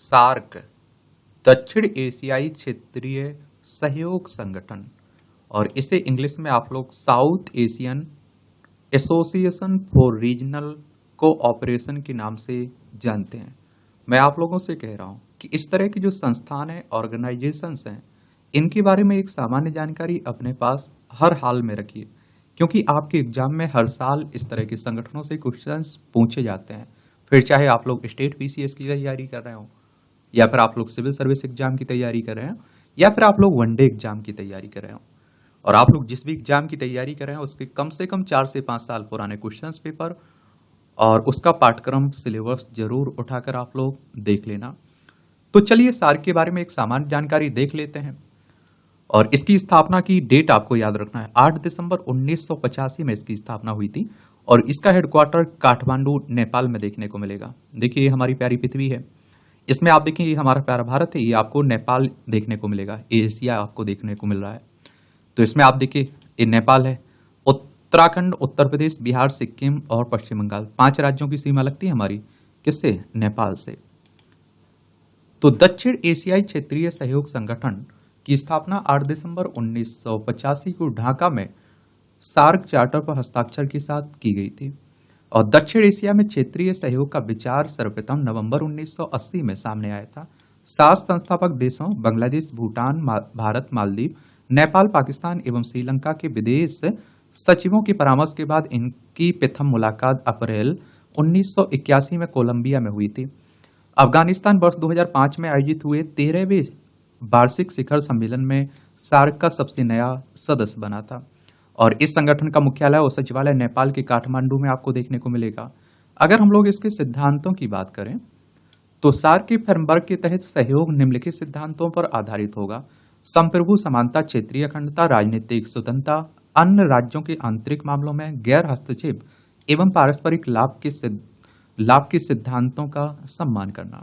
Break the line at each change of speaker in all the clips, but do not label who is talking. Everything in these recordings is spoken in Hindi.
सार्क दक्षिण एशियाई क्षेत्रीय सहयोग संगठन और इसे इंग्लिश में आप लोग south Asian association for regional cooperation के नाम से जानते हैं। मैं आप लोगों से कह रहा हूं कि इस तरह की जो संस्थान है, ऑर्गेनाइजेशंस हैं, इनके बारे में एक सामान्य जानकारी अपने पास हर हाल में रखिए, क्योंकि आपके एग्जाम में हर साल इस तरह के संगठनों से क्वेश्चंस पूछे जाते हैं। फिर चाहे आप लोग स्टेट पीसीएस की तैयारी कर रहे हो, या फिर आप लोग सिविल सर्विस एग्जाम की तैयारी कर रहे हो, या फिर आप लोग वनडे एग्जाम की तैयारी कर रहे हो, और आप लोग जिस भी एग्जाम की तैयारी कर रहे हैं उसके कम से कम 4 से 5 साल पुराने क्वेश्चंस पेपर और उसका पाठ्यक्रम सिलेबस जरूर उठाकर आप लोग देख लेना। तो चलिए सार्क के बारे में एक सामान्य जानकारी देख लेते हैं। और इसकी स्थापना की डेट आपको याद रखना है, 8 दिसंबर 1985 में इसकी स्थापना हुई थी और इसका हेडक्वार्टर काठमांडू नेपाल में देखने को मिलेगा। देखिए ये हमारी प्यारी पृथ्वी है, इसमें आप देखिए ये हमारा प्यारा भारत है, ये आपको नेपाल देखने को मिलेगा, एशिया आपको देखने को मिल रहा है। तो इसमें आप देखिए ये नेपाल है, उत्तराखंड, उत्तर प्रदेश, बिहार, सिक्किम और पश्चिम बंगाल, 5 राज्यों की सीमा लगती है हमारी, किससे? नेपाल से। तो दक्षिण एशियाई क्षेत्रीय सहयोग संगठन की स्थापना 8 दिसंबर 1985 को ढाका में सार्क चार्टर पर हस्ताक्षर के साथ की गई थी और दक्षिण एशिया में क्षेत्रीय सहयोग का विचार सर्वप्रथम नवंबर 1980 में सामने आया था। 7 संस्थापक देशों बांग्लादेश, भूटान, भारत, मालदीव, नेपाल, पाकिस्तान एवं श्रीलंका के विदेश सचिवों के परामर्श के बाद इनकी प्रथम मुलाकात अप्रैल 1981 में कोलंबिया में हुई थी। अफगानिस्तान वर्ष 2005 में आयोजित हुए 13वें वार्षिक शिखर सम्मेलन में सार्क का सबसे नया सदस्य बना था और इस संगठन का मुख्यालय और सचिवालय नेपाल के काठमांडू में आपको देखने को मिलेगा। अगर हम लोग इसके सिद्धांतों की बात करें तो सार्क के फ्रेमवर्क के तहत सहयोग निम्नलिखित सिद्धांतों पर आधारित होगा: संप्रभु समानता, क्षेत्रीय अखंडता, राजनीतिक स्वतंत्रता, अन्य राज्यों के आंतरिक मामलों में गैर हस्तक्षेप एवं पारस्परिक लाभ के सिद्धांतों का सम्मान करना।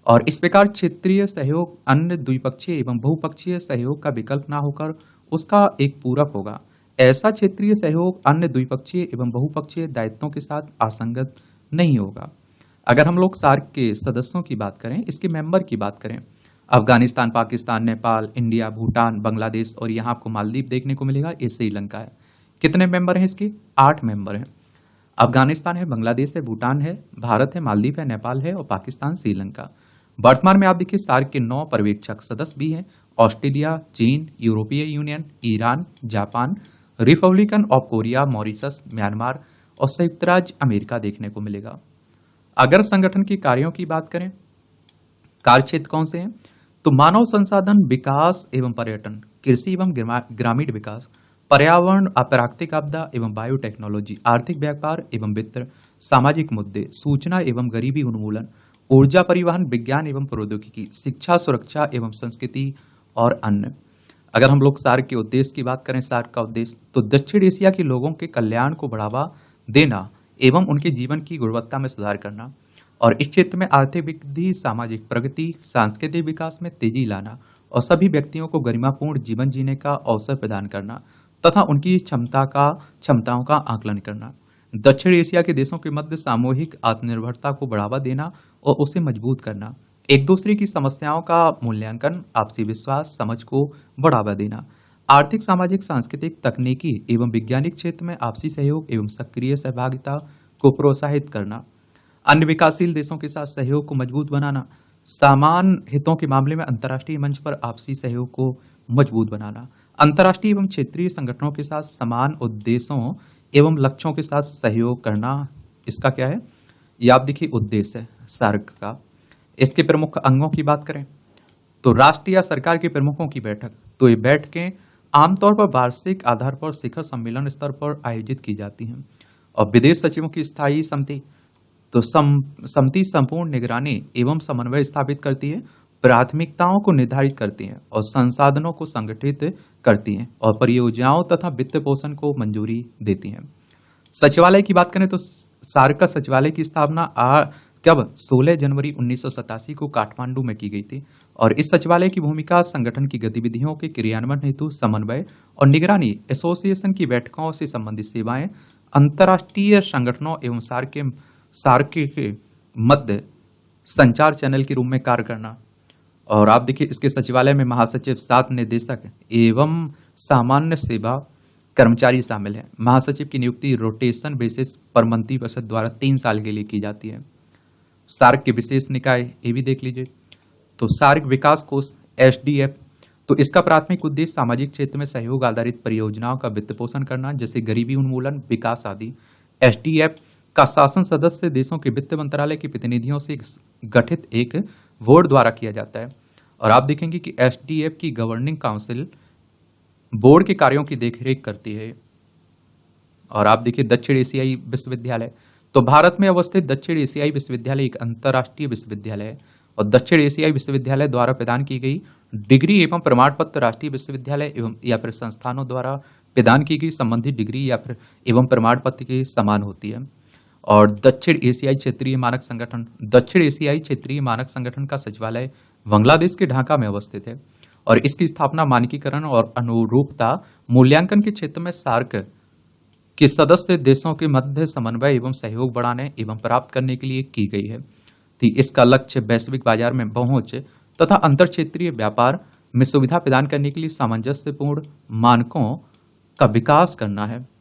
और इस प्रकार क्षेत्रीय सहयोग अन्य द्विपक्षीय एवं बहुपक्षीय सहयोग का विकल्प ना होकर उसका एक पूरक होगा। ऐसा क्षेत्रीय सहयोग अन्य द्विपक्षीय एवं बहुपक्षीय दायित्वों के साथ असंगत नहीं होगा। अगर हम लोग सार्क के सदस्यों की बात करें, इसके मेंबर की बात करें, अफगानिस्तान, पाकिस्तान, नेपाल, इंडिया, भूटान, बांग्लादेश और यहाँ आपको मालदीव देखने को मिलेगा, ये श्रीलंका है। कितने मेंबर हैं इसके? 8 मेंबर हैं। अफगानिस्तान है, बांग्लादेश है, भूटान है, भारत है, मालदीव है, नेपाल है और पाकिस्तान, श्रीलंका। वर्तमान में आप देखिए सार्क के 9 पर्यवेक्षक सदस्य भी हैं: ऑस्ट्रेलिया, चीन, यूरोपीय union, Iran, Japan, Republican of Korea, Mauritius, Myanmar और संयुक्त राज्य अमेरिका देखने को मिलेगा। अगर संगठन के कार्यों की बात करें, कार्य क्षेत्र कौन से हैं? तो मानव संसाधन विकास एवं पर्यटन, कृषि एवं ग्रामीण विकास, पर्यावरण, अप्राकृतिक आपदा एवं बायोटेक्नोलॉजी, आर्थिक व्यापार एवं वित्त, सामाजिक मुद्दे, सूचना एवं गरीबी उन्मूलन, ऊर्जा परिवहन, विज्ञान एवं प्रौद्योगिकी, शिक्षा, सुरक्षा एवं संस्कृति और अन्य। अगर हम लोग सार्क के उद्देश्य की बात करें, सार्क का उद्देश्य तो दक्षिण एशिया के लोगों के कल्याण को बढ़ावा देना एवं उनके जीवन की गुणवत्ता में सुधार करना और इस क्षेत्र में आर्थिक वृद्धि, सामाजिक प्रगति, सांस्कृतिक विकास में तेजी लाना और सभी व्यक्तियों को गरिमापूर्ण जीवन जीने का अवसर प्रदान करना तथा उनकी क्षमताओं का आकलन करना। दक्षिण एशिया के देशों के मध्य सामूहिक आत्मनिर्भरता को बढ़ावा देना और उसे मजबूत करना, एक दूसरे की समस्याओं का मूल्यांकन, आपसी विश्वास, समझ को बढ़ावा देना, आर्थिक, सामाजिक, सांस्कृतिक, तकनीकी एवं वैज्ञानिक क्षेत्र में आपसी सहयोग एवं सक्रिय सहभागिता को प्रोत्साहित करना, अन्य विकासशील देशों के साथ सहयोग को मजबूत बनाना, समान हितों के मामले में अंतर्राष्ट्रीय मंच पर आपसी सहयोग को मजबूत बनाना, अंतर्राष्ट्रीय एवं क्षेत्रीय संगठनों के साथ समान उद्देश्यों एवं लक्ष्यों के साथ सहयोग करना। इसका क्या है? ये आप देखिए उद्देश्य है सार्क का। इसके प्रमुख अंगों की बात करें तो राष्ट्रीय या सरकार के प्रमुखों की बैठक, तो ये बैठकें आमतौर पर वार्षिक आधार पर शिखर सम्मेलन स्तर पर आयोजित की जाती हैं। और विदेश सचिवों की स्थायी समिति, तो समिति संपूर्ण निगरानी एवं समन्वय स्थापित करती है, प्राथमिकताओं को निर्धारित करती हैं और संसाधनों को संगठित करती हैं और परियोजनाओं तथा वित्त पोषण को मंजूरी देती हैं। सचिवालय की बात करें तो सार्क का सचिवालय की स्थापना कब? 16 जनवरी 1987 को काठमांडू में की गई थी और इस सचिवालय की भूमिका संगठन की गतिविधियों के क्रियान्वयन हेतु समन्वय और निगरानी, एसोसिएशन की बैठकों से संबंधित सेवाएं, अंतर्राष्ट्रीय संगठनों एवं सार्क के मध्य संचार चैनल के रूप में कार्य करना। और आप देखिए इसके सचिवालय में महासचिव, 7 निदेशक एवं सामान्य सेवा कर्मचारी शामिल हैं। महासचिव की नियुक्ति रोटेशन बेसिस पर मंत्रिपरिषद द्वारा 3 साल के लिए की जाती है। सार्क के विशेष निकाय ये भी देख लीजिए। तो सार्क विकास कोष SDF, तो इसका प्राथमिक उद्देश्य सामाजिक क्षेत्र में सहयोग आधारित परियोजनाओं का वित्त पोषण करना, जैसे गरीबी उन्मूलन, विकास आदि। SDF का शासन सदस्य देशों के वित्त मंत्रालय के प्रतिनिधियों से गठित एक बोर्ड द्वारा किया जाता है। और आप देखेंगे कि SDF की गवर्निंग काउंसिल बोर्ड के कार्यों की देखरेख करती है। और आप देखिए दक्षिण एशियाई विश्वविद्यालय, तो भारत में अवस्थित दक्षिण एशियाई विश्वविद्यालय एक अंतर्राष्ट्रीय विश्वविद्यालय है और दक्षिण एशियाई विश्वविद्यालय द्वारा प्रदान की गई डिग्री एवं प्रमाण पत्र राष्ट्रीय विश्वविद्यालय एवं या फिर संस्थानों द्वारा प्रदान की गई संबंधित डिग्री या फिर एवं प्रमाण पत्र के समान होती है। और दक्षिण एशियाई क्षेत्रीय मानक संगठन, दक्षिण एशियाई क्षेत्रीय मानक संगठन का सचिवालय बांग्लादेश के ढाका में अवस्थित है और इसकी स्थापना मानकीकरण और अनुरूपता मूल्यांकन के क्षेत्र में सार्क के सदस्य देशों के मध्य समन्वय एवं सहयोग बढ़ाने एवं प्राप्त करने के लिए की गई है। तो इसका लक्ष्य वैश्विक बाजार में पहुंच तथा अंतर क्षेत्रीय व्यापार में सुविधा प्रदान करने के लिए सामंजस्यपूर्ण मानकों का विकास करना है।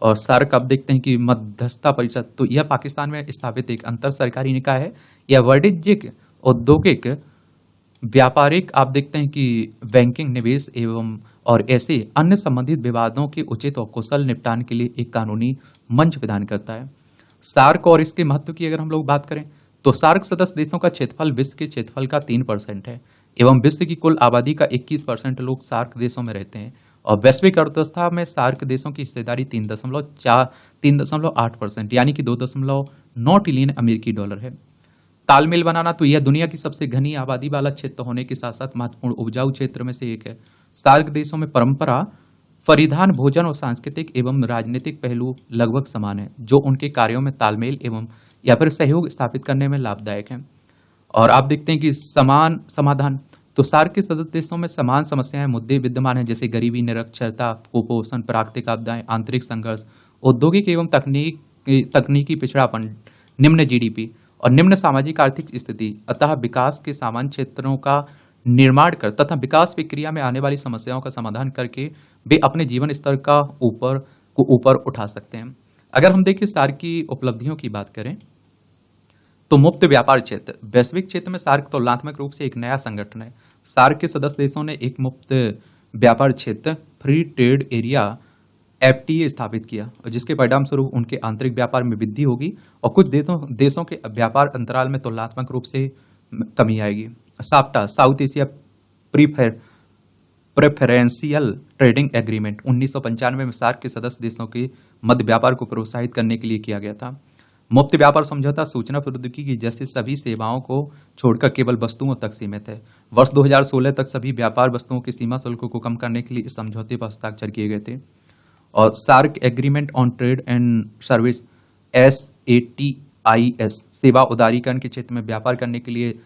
और सार्क आप देखते हैं कि मध्यस्थता परिषद, तो यह पाकिस्तान में स्थापित एक अंतर सरकारी निकाय है। यह वाणिज्यिक, औद्योगिक, व्यापारिक, आप देखते हैं कि बैंकिंग, निवेश एवं और ऐसे अन्य संबंधित विवादों के उचित और कुशल निपटान के लिए एक कानूनी मंच प्रदान करता है। सार्क और इसके महत्व की अगर हम लोग बात करें तो सार्क सदस्य देशों का क्षेत्रफल विश्व के क्षेत्रफल का 3% है एवं विश्व की कुल आबादी का 21% लोग सार्क देशों में रहते हैं। और वैश्विक अर्थव्यवस्था में सार्क देशों की हिस्सेदारी 3.8% यानी कि 2.9 ट्रिलियन अमेरिकी डॉलर है। तालमेल बनाना, तो यह दुनिया की सबसे घनी आबादी वाला क्षेत्र होने के साथ साथ महत्वपूर्ण उपजाऊ क्षेत्र में से एक है। सार्क देशों में परंपरा, परिधान, भोजन और सांस्कृतिक एवं राजनीतिक पहलू लगभग समान है, जो उनके कार्यों में तालमेल एवं या फिर सहयोग स्थापित करने में लाभदायक है। और आप देखते हैं कि समान समाधान, तो सार्क के सदस्य देशों में समान समस्याएं, मुद्दे विद्यमान हैं, जैसे गरीबी, निरक्षरता, कुपोषण, प्राकृतिक आपदाएं, आंतरिक संघर्ष, औद्योगिक एवं तकनीकी पिछड़ापन, निम्न GDP और निम्न सामाजिक आर्थिक स्थिति। अतः विकास के सामान्य क्षेत्रों का निर्माण कर तथा विकास प्रक्रिया में आने वाली समस्याओं का समाधान करके वे अपने जीवन स्तर का ऊपर उठा सकते हैं। अगर हम देखें सार्क की उपलब्धियों की बात करें तो मुक्त व्यापार क्षेत्र, वैश्विक क्षेत्र में सार्क तुलनात्मक रूप से एक नया संगठन है। सार्क के सदस्य देशों ने एक मुक्त व्यापार क्षेत्र, फ्री ट्रेड एरिया, FTA स्थापित किया और जिसके परिणाम स्वरूप उनके आंतरिक व्यापार में वृद्धि होगी और कुछ देशों के व्यापार अंतराल में तुलनात्मक रूप से कमी आएगी। SAPTA, south Asia preferential trading agreement, 1995 में सार्क के सदस्य देशों के मध्य व्यापार को प्रोत्साहित करने के लिए किया गया था। मुक्त व्यापार समझौता सूचना प्रौद्योगिकी जैसे सभी सेवाओं को छोड़कर केवल वस्तुओं तक सीमित है। वर्ष 2016 तक सभी व्यापार वस्तुओं की सीमा शुल्क को कम करने के लिए इस समझौते पर हस्ताक्षर किए गए थे। और SAARC agreement on trade and service, SATIS, सेवा उदारीकरण के क्षेत्र में व्यापार करने के लिए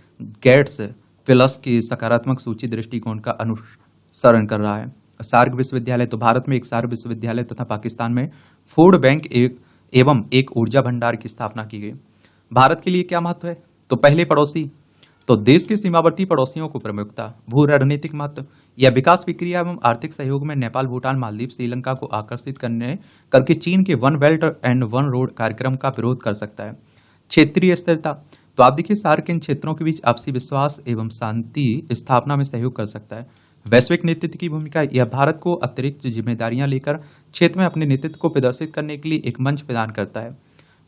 गेट्स प्लस के सकारात्मक सूची दृष्टिकोण का अनुसरण कर रहा है। सार्क विश्वविद्यालय, तो भारत में एक सार्क विश्वविद्यालय तथा पाकिस्तान में फूड बैंक एवं एक ऊर्जा भंडार की स्थापना की गई। भारत के लिए क्या महत्व है, तो पहले पड़ोसी, तो देश के सीमावर्ती पड़ोसियों को प्रमुखता। भू रणनीतिक महत्व, यह विकास प्रक्रिया एवं आर्थिक सहयोग में नेपाल, भूटान, मालदीव, श्रीलंका को आकर्षित करके चीन के one belt and one road कार्यक्रम का विरोध कर सकता है। क्षेत्रीय स्थिरता, तो आप देखिए सार्क इन क्षेत्रों के बीच आपसी विश्वास एवं शांति स्थापना में सहयोग कर सकता है। वैश्विक नेतृत्व की भूमिका, यह भारत को अतिरिक्त जिम्मेदारियां लेकर क्षेत्र में अपने नेतृत्व को प्रदर्शित करने के लिए एक मंच प्रदान करता है।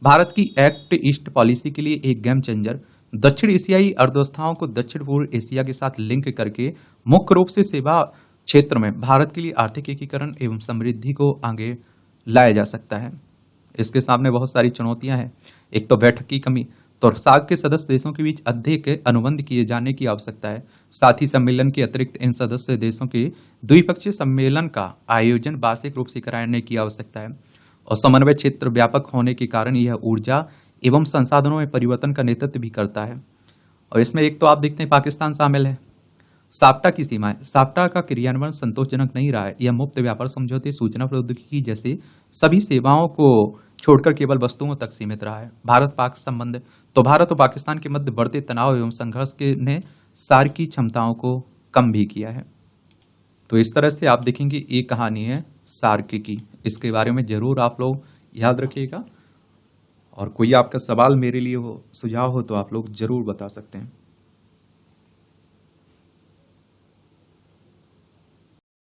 भारत की एक्ट ईस्ट पॉलिसी के लिए एक गेम चेंजर, दक्षिण एशियाई अर्थव्यवस्थाओं को दक्षिण पूर्व एशिया के साथ लिंक करके मुख्य रूप से सेवा क्षेत्र में भारत के लिए आर्थिक एकीकरण एवं समृद्धि को आगे लाया जा सकता है। इसके सामने बहुत सारी चुनौतियां हैं। एक तो बैठक की कमी, तो सार्क के सदस्य देशों के बीच अधिक अनुबंध किए जाने की आवश्यकता है। साथ ही सम्मेलन के अतिरिक्त इन सदस्य देशों के द्विपक्षीय सम्मेलन का आयोजन वार्षिक रूप से कराने की आवश्यकता है। और समन्वय क्षेत्र व्यापक होने के कारण यह ऊर्जा एवं संसाधनों में परिवर्तन का नेतृत्व भी करता है। और इसमें एक तो आप देखते हैं पाकिस्तान शामिल है। साप्टा की सीमाएं, साप्टा का क्रियान्वयन संतोषजनक नहीं रहा है। यह मुक्त व्यापार समझौते, सूचना प्रौद्योगिकी जैसे सभी सेवाओं को छोड़कर केवल वस्तुओं तक सीमित रहा है। भारत पाक संबंध, तो भारत और पाकिस्तान के मध्य बढ़ते तनाव एवं संघर्ष के ने सार्क की क्षमताओं को कम भी किया है। तो इस तरह से आप देखेंगे ये कहानी है सार्क की, इसके बारे में जरूर आप लोग याद रखिएगा। और कोई आपका सवाल मेरे लिए हो, सुझाव हो, तो आप लोग जरूर बता सकते हैं।